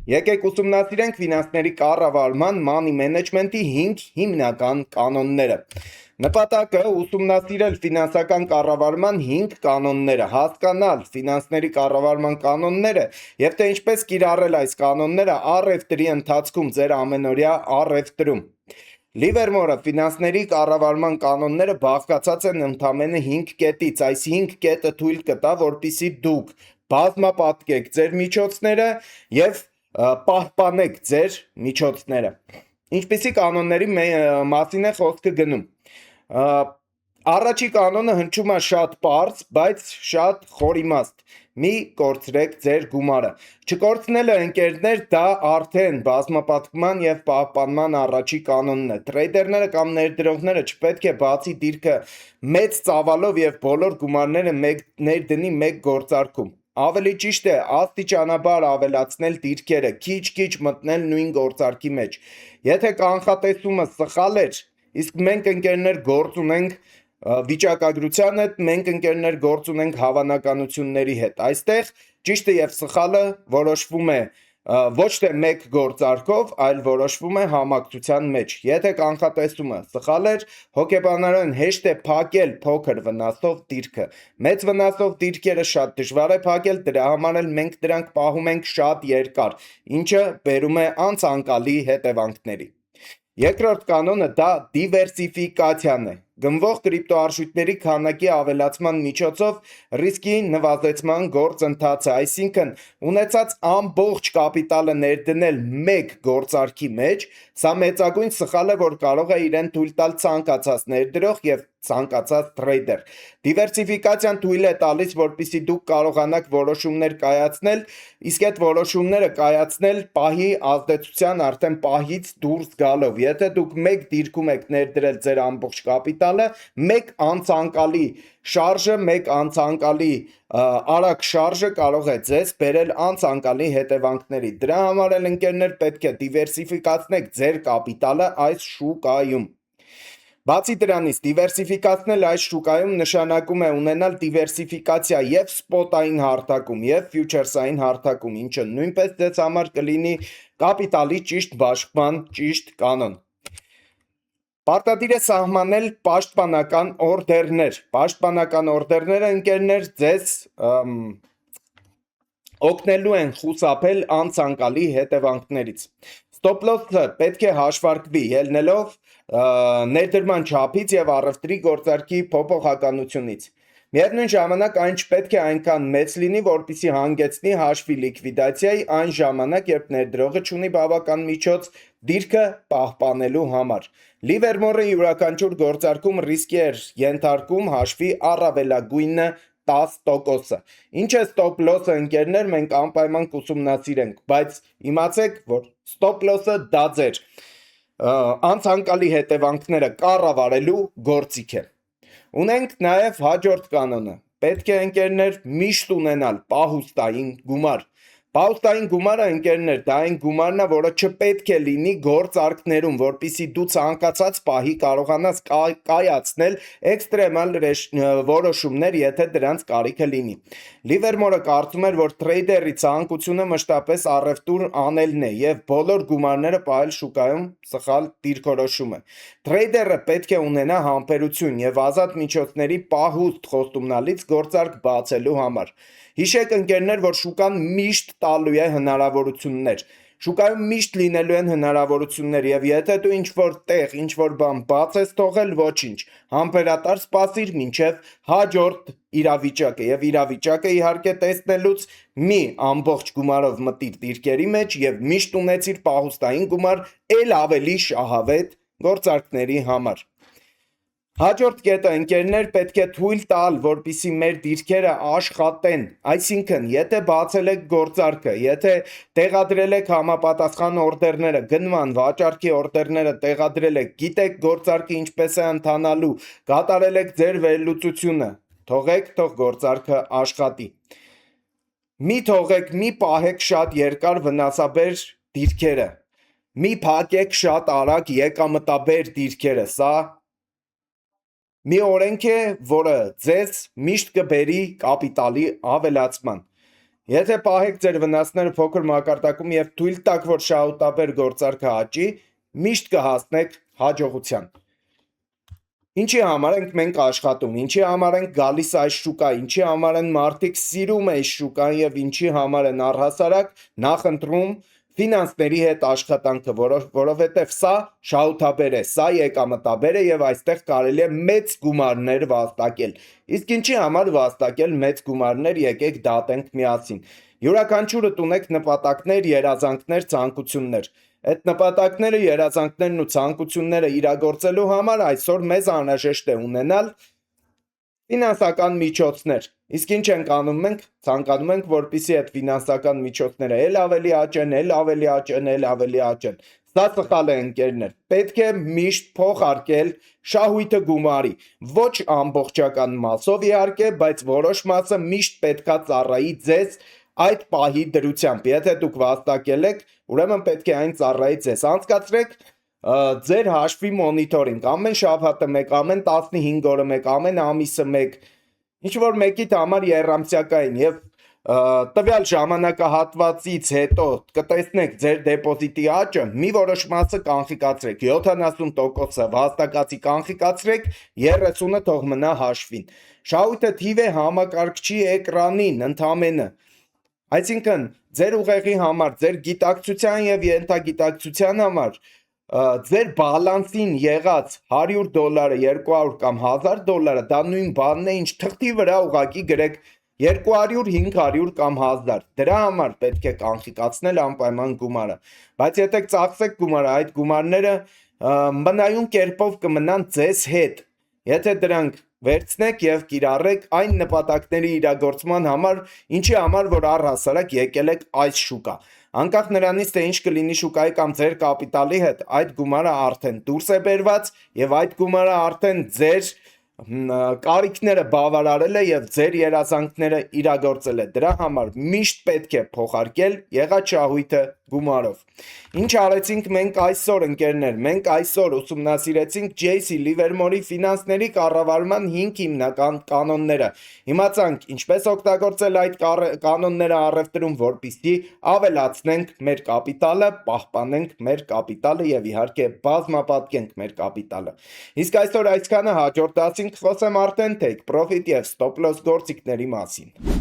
Եկեք ուսումնասիրենք ֆինանսների կառավարման money management-ի 5 հիմնական կանոնները։ Նպատակը ուսումնասիրել ֆինանսական կառավարման 5 կանոնները, հասկանալ ֆինանսների կառավարման կանոնները եւ թե ինչպես կիրառել այս կանոնները առևտրի ընթացքում ձեր ամենօրյա առևտրում։ Լիվերմորը ֆինանսների կառավարման կանոնները բաղկացած են ընդամենը 5 կետից, այս 5 կետը թույլ կտա, որպեսզի դուք բազմապատկեք ձեր միջոցները եւ պահպանեք ձեր միջոցները։ Ինչպիսի կանոնների մասին է խոսքը գնում։ Առաջի կանոնը հնչում է շատ պարզ, բայց շատ խորիմաստ։ Մի կորցրեք ձեր գումարը։ Չկորցնելը, ընկերներ, դա արդեն բազմապատկման եւ պահպանման առաջի կանոնն է։ Տրեյդերները կամ ներդրողները չպետք է բացի դիրքը մեծ ծավալով եւ բոլոր գումարները ներդնի մեկ գործարքում։ Ավելի ճիշտ է աստիճանաբար ավելացնել դիրքերը, քիչ-քիչ մտնել նույն գործարքի մեջ։ Եթե կանխատեսումը սխալ էր, իսկ մենք ընկերներ գործ ունենք վիճակագրության հետ, մենք ընկերներ գործ ունենք հավանականությունների հետ։ Այստեղ ճիշտը եւ սխալը որոշվում է ոչ թե մեկ գործարքով, այլ որոշվում է համակցության մեջ։ Եթե կանխատեսումը սխալ էր, հոգեբանորեն հեշտ է փակել փոքր վնասով դիրքը։ Մեծ վնասով դիրքերը շատ դժվար է փակել, դրա համար էլ մենք դրանք պահում ենք շատ երկար, ինչը բերում է անցանկալի հետևանքների։ Երկրորդ կանոնը դա դիվերսիֆիկացիան է։ Գնվող կրիպտոարժույթների քանակի ավելացման միջոցով ռիսկի նվազեցման գործընթացը, այսինքն ունեցած ամբողջ կապիտալը ներդնել մեկ գործարքի մեջ, սա մեծագույն սխալ է, որ կարող է իրեն թույլ տալ ցանկացած ներդրող եւ ցանկացած տրեյդեր։ Դիվերսիֆիկացիան թույլ է տալիս, որպեսզի դուք կարողանաք որոշումներ կայացնել, իսկ այդ որոշումները կայացնել պահի ազդեցության արդեն պահից դուրս գալով։ Եթե դուք մեկ դիրքում եք ներդրել ձեր ամբողջ կապիտալը, մեկ անցանկալի շարժը, մեկ անցանկալի արագ շարժը կարող է ձեզ բերել անցանկալի հետևանքների։ Դրա համար էլ ընկերներ պետք է դիվերսիֆիկացնեք ձեր կապիտալը այս շուկայում։ Բացի դրանից, դիվերսիֆիկացնել այս շուկայում նշանակում է ունենալ դիվերսիֆիկացիա եւ սպոտային հարթակում եւ ֆյուչերսային հարթակում, ինչը նույնպես ձեզ համար կլինի կապիտալի ճիշտ բաշխման ճիշտ կանոն։ Պարտադիր է սահմանել պաշտպանական օրդերներ։ Պաշտպանական օրդերները, ընկերներ, ձեզ օգնելու են խուսափել անցանկալի հետևանքներից։ Stop loss-ը պետք է հաշվարկվի ելնելով ներդրման չափից եւ առևտրի գործարքի փոփոխականությունից։ Միևնույն ժամանակ այն չպետք է այնքան մեծ լինի, որպեսզի հանգեցնի հաշվի լիկվիդացիայի այն ժամանակ, երբ ներդրողը չունի բավական միջոց դիրքը պահպանելու համար։ Լիվերմորը յուրաքանչյուր գործարքում ռիսկի էր ենթարկում հաշվի առավելագույնը 10%-ը։ Ինչ է stop loss-ը, ընկերներ, մենք անպայման կուսումնասիրենք, բայց իմացեք, որ stop loss-ը դա ձեր անցանկալի հետևանքները կառավարելու գործիք է։ Ունենք նաև հաջորդ կանոնը։ Պետք է, ընկերներ, միշտ ունենալ պահուստային գումար։ Պահուստային գումարը, ընկերներ, դա այն գումարն է, որը չպետք է լինի գործարքներում, որպեսզի դու ցանկացած պահի կարողանաս կայացնել էքստրեմալ որոշումներ, եթե դրանց կարիքը լինի։ Լիվերմորը կարծում էր, որ տրեյդերի ցանկությունը մշտապես առևտուր անելն է եւ բոլոր գումարները պահել շուկայում սխալ դիրքորոշում է։ Տրեյդերը պետք է ունենա համբերություն եւ ազատ միջոցների պահուստ խոստումնալից գործարք բացելու համար։ Հիշեք, ընկերներ, որ շուկան միշտ տալու է հնարավորություններ։ Շուկայում միշտ լինելու են հնարավորություններ եւ եթե դու ինչ-որ տեղ, ինչ-որ բան բաց ես թողել, ոչինչ, համբերատար սպասիր մինչեւ հաջորդ իրավիճակը եւ իրավիճակը իհարկե տեսնելուց մի ամբողջ գումարով մտիր դիրքերի մեջ եւ միշտ ունեցիր պահուստային գումար ել ավելի շահավետ գործարքների համար։ Հաջորդ կետը, ընկերներ, պետք է թույլ տալ, որպեսզի մեր դիրքերը աշխատեն, այսինքն, եթե բացել եք գործարքը, եթե տեղադրել եք համապատասխան օրդերները, գնման, վաճառքի օրդերները տեղադրել եք, գիտեք գործարքը ինչպես է ընթանալու, կատարել եք ձեր վերլուծությունը, թողեք, թող գործարքը աշխատի։ Մի թողեք, մի պահեք շատ երկար վնասաբեր դիրքերը, մի փակեք շատ արագ եկամտաբեր դիրքերը, սա մի օրենք է, որը ձեզ միշտ կբերի կապիտալի ավելացման։ Եթե պահեք ձեր վնասները փոքր մակարդակում եւ թույլ տաք, որ շահութաբեր գործարքը աճի, միշտ կհասնեք հաջողության։ Ինչի համար ենք մենք աշխատում, ինչի համար ենք գալիս այս շուկա, ինչի համար են մարդիկ սիրում այս շուկան եւ ինչի համար են առհասարակ նախընտրում ֆինանսների հետ աշխատանքը, որովհետև սա շահութաբեր է, սա եկամտաբեր է եւ այստեղ կարելի է մեծ գումարներ վաստակել։ Իսկ ինչի համար վաստակել մեծ գումարներ, եկեք դատենք միասին։ Յուրաքանչյուրդ ունեք նպատակներ, երազանքներ, ցանկություններ։ Այդ նպատակները, երազանքներն ու ցանկությունները իրագործելու համար այսօր մեզ անհրաժեշտ է ունենալ ֆինանսական միջոցներ։ Իսկ ինչ ենք անում մենք, ցանկանում ենք, որպեսզի այդ ֆինանսական միջոցները էլ ավելի աճեն, էլ ավելի աճեն, էլ ավելի աճեն։ Սա սխալ է, ընկերներ։ Պետք է միշտ փոխարկել շահույթը գումարի, ոչ ամբողջական մասով իհարկե, բայց որոշ մասը միշտ պետքա ծառայի ձեզ այդ պահի դրությամբ։ Եթե դուք վաստակել եք, ուրեմն պետք է այն ծառայի ձեզ։ Անցկացրեք ձեր հաշվի մոնիտորինգ, ամեն շաբաթը մեկ, ամեն 15 օրը մեկ, ամեն ամիսը մեկ, ինչ որ մեկիդ համար երամսյակային եւ տվյալ ժամանակահատվածից հետո կտեսնեք ձեր դեպոզիտի աճը, մի որոշ մասը կանխիկացրեք, 70%-ը վաստակացի կանխիկացրեք, 30-ը թող մնա հաշվին։ Շահույթը թիվ է համակարգչի էկրանին ընդամենը։ Այսինքն ձեր ուղեղի համար, ձեր գիտակցության եւ ենթագիտակցության համար ձեր բալանսին եղած $100, 200 կամ $1000 դա նույն բանն է, ինչ թղթի վրա ուղակի գրեք 200, 500 կամ 1000։ Դրա համար պետք է կանխիկացնել անպայման գումարը։ Բայց եթե ծախսեք գումարը, այդ գումարները մնայուն կերպով կմնան ձեզ հետ։ Եթե դրանք վերցնեք եւ կիրառեք այն նպատակների իրագործման համար, ինչի համար որ առհասարակ եկել եք այս շուկա։ Անկախ նրանից թե ինչ կլինի շուկայի կամ ձեր կապիտալի հետ, այդ գումարը արդեն դուրս է բերված եւ այդ գումարը արդեն ձեր կարիքները բավարարել է եւ ձեր երազանքները իրագործել է։ Դրա համար միշտ պետք է փոխարկել եղած շահույթը գումարով։ Ինչ արեցինք մենք այսօր, ընկերներ։ Մենք այսօր ուսումնասիրեցինք Ջեյսի Լիվերմորի ֆինանսների կառավարման 5 հիմնական կանոնները։ Իմացանք ինչպես օգտագործել այդ կանոնները առևտրում, որպեսզի ավելացնենք մեր կապիտալը, պահպանենք մեր կապիտալը եւ իհարկե բազմապատկենք մեր կապիտալը։ Իսկ այսօր այսքանը, հաջորդ դասին կխոսեմ արդեն take profit եւ stop loss գործիքների մասին։